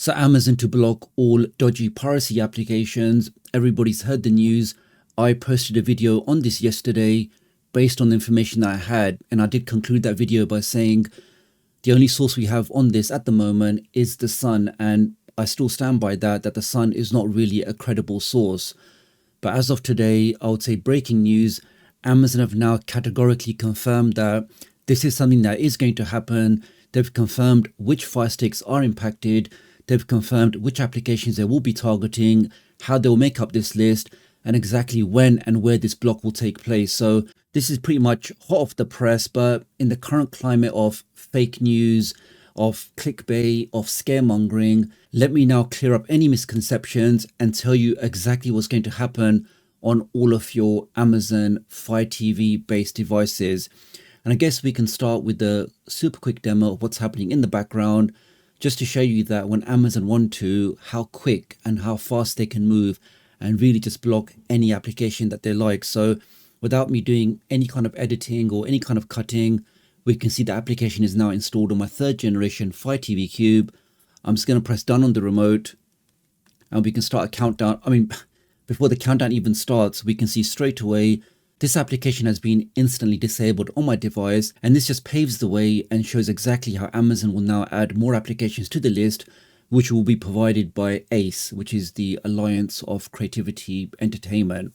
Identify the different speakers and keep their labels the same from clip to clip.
Speaker 1: So Amazon to block all dodgy piracy applications. Everybody's heard the news. I posted a video on this yesterday based on the information that I had, and I did conclude that video by saying the only source we have on this at the moment is The Sun, and I still stand by that The Sun is not really a credible source. But as of today, I would say breaking news, Amazon have now categorically confirmed that this is something that is going to happen. They've confirmed which Firesticks are impacted. They've confirmed which applications they will be targeting, how they'll make up this list, and exactly when and where this block will take place. So this is pretty much hot off the press, but in the current climate of fake news, of clickbait, of scaremongering, let me now clear up any misconceptions and tell you exactly what's going to happen on all of your Amazon Fire TV based devices. And I guess we can start with the super quick demo of what's happening in the background, just to show you that when Amazon want to, how quick and how fast they can move and really just block any application that they like. So without me doing any kind of editing or any kind of cutting, we can see the application is now installed on my 3rd generation Fire TV Cube. I'm just going to press done on the remote and we can start a countdown. Before the countdown even starts, we can see straight away this application has been instantly disabled on my device, and this just paves the way and shows exactly how Amazon will now add more applications to the list, which will be provided by ACE, which is the Alliance of Creativity Entertainment.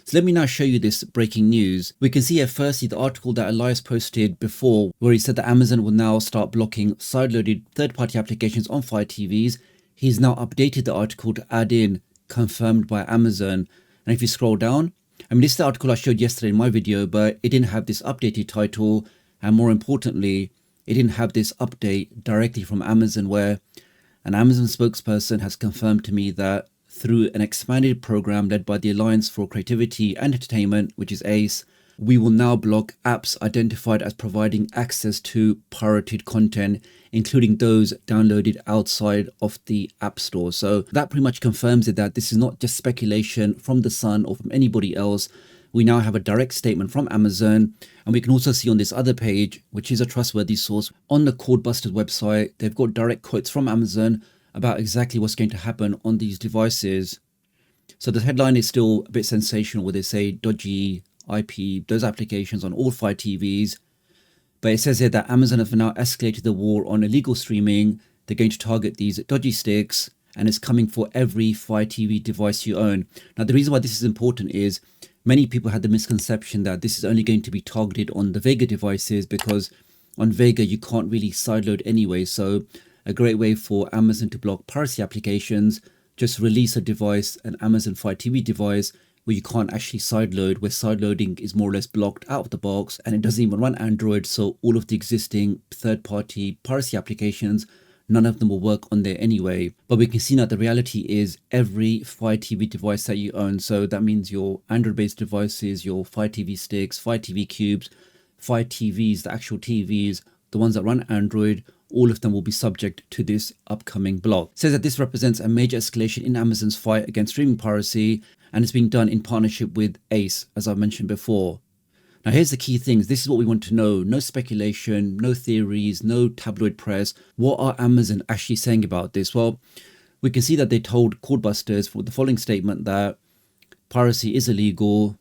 Speaker 1: So let me now show you this breaking news. We can see here firstly the article that Elias posted before, where he said that Amazon will now start blocking sideloaded third-party applications on Fire TVs. He's now updated the article to add in confirmed by Amazon. And if you scroll down, this is the article I showed yesterday in my video, but it didn't have this updated title. And more importantly, it didn't have this update directly from Amazon, where an Amazon spokesperson has confirmed to me that through an expanded program led by the Alliance for Creativity and Entertainment, which is ACE, we will now block apps identified as providing access to pirated content, including those downloaded outside of the App Store. So that pretty much confirms it, that this is not just speculation from The Sun or from anybody else. We now have a direct statement from Amazon, and we can also see on this other page, which is a trustworthy source, on the Codebusters website, they've got direct quotes from Amazon about exactly what's going to happen on these devices. So the headline is still a bit sensational, where they say dodgy IP, those applications on all Fire TVs. But it says here that Amazon have now escalated the war on illegal streaming. They're going to target these dodgy sticks, and it's coming for every Fire TV device you own. Now, the reason why this is important is many people had the misconception that this is only going to be targeted on the Vega devices, because on Vega you can't really sideload anyway. So a great way for Amazon to block piracy applications, just release a device, an Amazon Fire TV device, where you can't actually sideload, where sideloading is more or less blocked out of the box, and it doesn't even run Android. So all of the existing third-party piracy applications, none of them will work on there anyway. But we can see now the reality is every Fire TV device that you own, so that means your Android-based devices, your Fire TV sticks, Fire TV cubes, Fire TVs, the actual TVs, the ones that run Android, all of them will be subject to this upcoming block. It says that this represents a major escalation in Amazon's fight against streaming piracy, and it's being done in partnership with ACE, as I mentioned before. Now here's the key things. This is what we want to know. No speculation, no theories, no tabloid press. What are Amazon actually saying about this? Well, we can see that they told Codebusters for the following statement that piracy is illegal.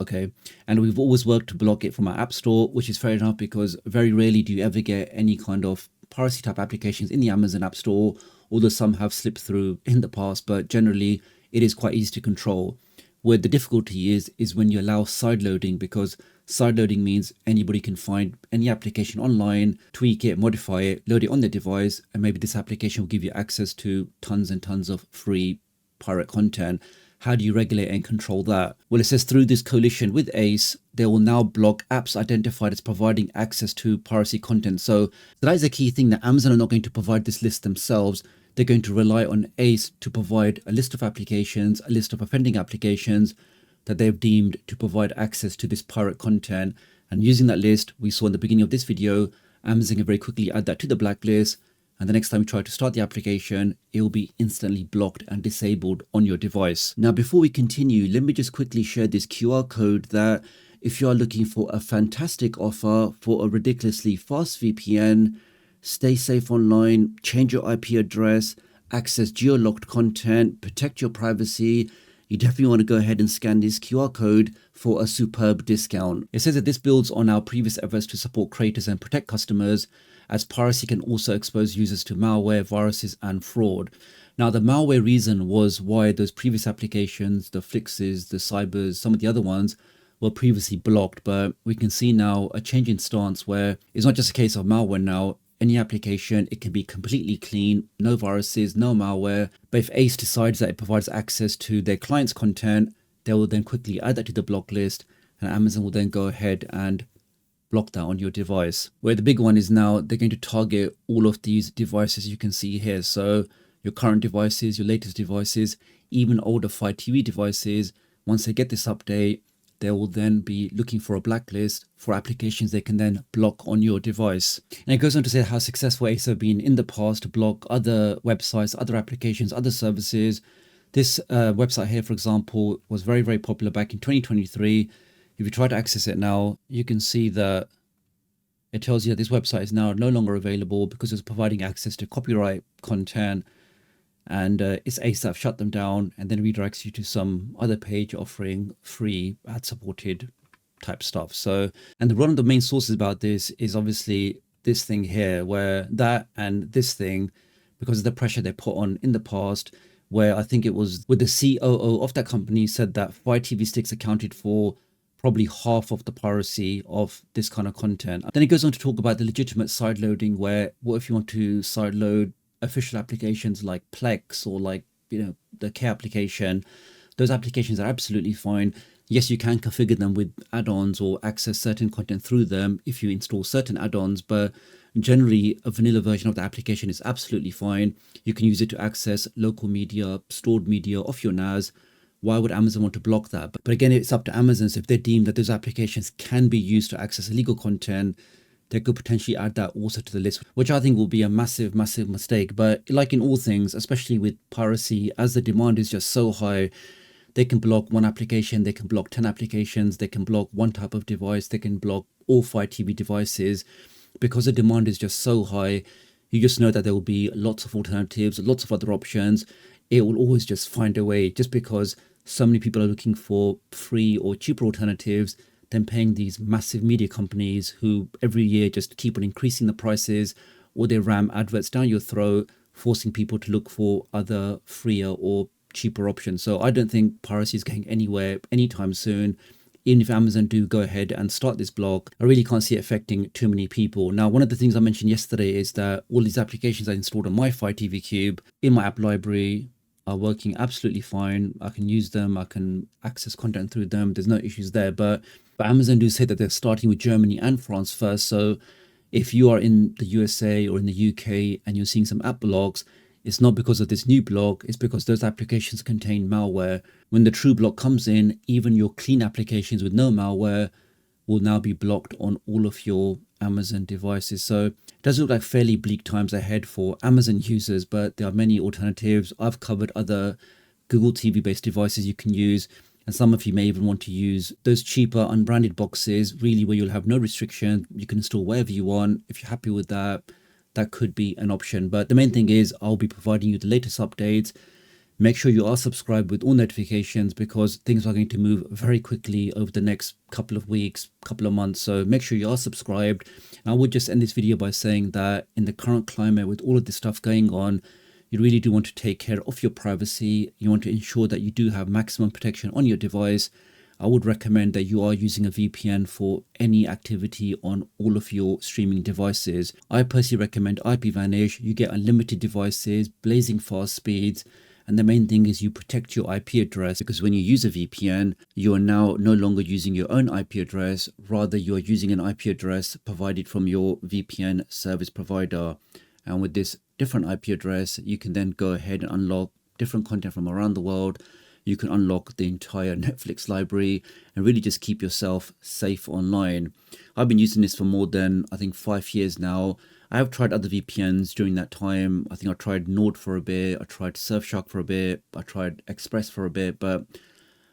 Speaker 1: Okay, and we've always worked to block it from our App Store, which is fair enough, because very rarely do you ever get any kind of piracy type applications in the Amazon App Store, although some have slipped through in the past, but generally it is quite easy to control. Where the difficulty is when you allow sideloading, because sideloading means anybody can find any application online, tweak it, modify it, load it on their device, and maybe this application will give you access to tons and tons of free pirate content. How do you regulate and control that? Well, it says through this coalition with ACE, they will now block apps identified as providing access to piracy content. So that is a key thing, that Amazon are not going to provide this list themselves. They're going to rely on ACE to provide a list of applications, a list of offending applications that they've deemed to provide access to this pirate content. And using that list, we saw in the beginning of this video, Amazon can very quickly add that to the blacklist. And the next time you try to start the application, it will be instantly blocked and disabled on your device. Now, before we continue, let me just quickly share this QR code that if you are looking for a fantastic offer for a ridiculously fast VPN, stay safe online, change your IP address, access geo-locked content, protect your privacy, you definitely want to go ahead and scan this QR code for a superb discount. It says that this builds on our previous efforts to support creators and protect customers, as Piracy can also expose users to malware, viruses, and fraud. Now, the malware reason was why those previous applications, the Flixes, the Cybers, some of the other ones, were previously blocked, but we can see now a change in stance where it's not just a case of malware now. Any application, it can be completely clean, no viruses, no malware. But if Ace decides that it provides access to their client's content, they will then quickly add that to the block list, and Amazon will then go ahead and block that on your device. Where the big one is now, they're going to target all of these devices you can see here. So your current devices, your latest devices, even older Fire TV devices, once they get this update, they will then be looking for a blacklist for applications they can then block on your device. And it goes on to say how successful Ace have been in the past to block other websites, other applications, other services. This website here, for example, was very, very popular back in 2023. If you try to access it now, you can see that it tells you that this website is now no longer available because it's providing access to copyright content. And it's Ace that have shut them down, and then redirects you to some other page offering free ad-supported type stuff. So, and one of the main sources about this is obviously this thing here, where that and this thing, because of the pressure they put on in the past, where I think it was with the COO of that company said that Fire TV sticks accounted for probably half of the piracy of this kind of content. Then it goes on to talk about the legitimate sideloading, where what if you want to sideload official applications like Plex or like, the K application. Those applications are absolutely fine. Yes, you can configure them with add-ons or access certain content through them if you install certain add-ons, but generally a vanilla version of the application is absolutely fine. You can use it to access local media, stored media off your NAS. Why would Amazon want to block that? But again, it's up to Amazon. So if they deem that those applications can be used to access illegal content, they could potentially add that also to the list, which I think will be a massive, massive mistake. But like in all things, especially with piracy, as the demand is just so high, they can block one application, they can block 10 applications, they can block one type of device, they can block all Fire TV devices. Because the demand is just so high, you just know that there will be lots of alternatives, lots of other options. It will always just find a way, just because so many people are looking for free or cheaper alternatives than paying these massive media companies who every year just keep on increasing the prices, or they ram adverts down your throat, forcing people to look for other freer or cheaper options. So I don't think piracy is going anywhere anytime soon. Even if Amazon do go ahead and start this block, I really can't see it affecting too many people. Now, one of the things I mentioned yesterday is that all these applications I installed on my Fire TV Cube in my app library are working absolutely fine. I can use them, I can access content through them, there's no issues there. But Amazon do say that they're starting with Germany and France first. So if you are in the USA or in the UK and you're seeing some app blocks, it's not because of this new block, it's because those applications contain malware. When the true block comes in, even your clean applications with no malware will now be blocked on all of your Amazon devices. So it does look like fairly bleak times ahead for Amazon users, but there are many alternatives. I've covered other Google TV based devices you can use, and some of you may even want to use those cheaper unbranded boxes, really, where you'll have no restriction. You can install wherever you want. If you're happy with that, that could be an option. But the main thing is I'll be providing you the latest updates. Make sure you are subscribed with all notifications, because things are going to move very quickly over the next couple of weeks, couple of months. So make sure you are subscribed. And I would just end this video by saying that in the current climate with all of this stuff going on, you really do want to take care of your privacy. You want to ensure that you do have maximum protection on your device. I would recommend that you are using a VPN for any activity on all of your streaming devices. I personally recommend IPVanish. You get unlimited devices, blazing fast speeds, and the main thing is you protect your IP address, because when you use a VPN, you are now no longer using your own IP address, rather you are using an IP address provided from your VPN service provider. And with this different IP address, you can then go ahead and unlock different content from around the world. You can unlock the entire Netflix library and really just keep yourself safe online. I've been using this for more than, I think, 5 years now. I have tried other VPNs during that time. I think I tried Nord for a bit, I tried Surfshark for a bit, I tried Express for a bit, but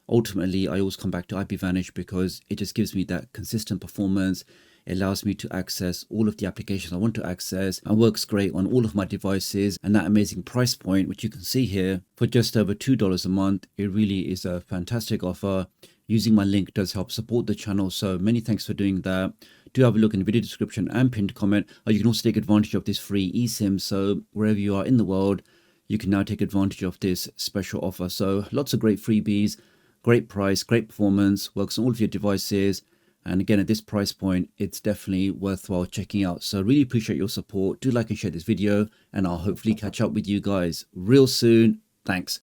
Speaker 1: ultimately I always come back to IPVanish because it just gives me that consistent performance. It allows me to access all of the applications I want to access and works great on all of my devices. And that amazing price point, which you can see here, for just over $2 a month, it really is a fantastic offer. Using my link does help support the channel, so many thanks for doing that. Do have a look in the video description and pinned comment. You can also take advantage of this free eSIM, so wherever you are in the world, you can now take advantage of this special offer. So lots of great freebies, great price, great performance, works on all of your devices. And again, at this price point, it's definitely worthwhile checking out. So really appreciate your support. Do like and share this video, and I'll hopefully catch up with you guys real soon. Thanks.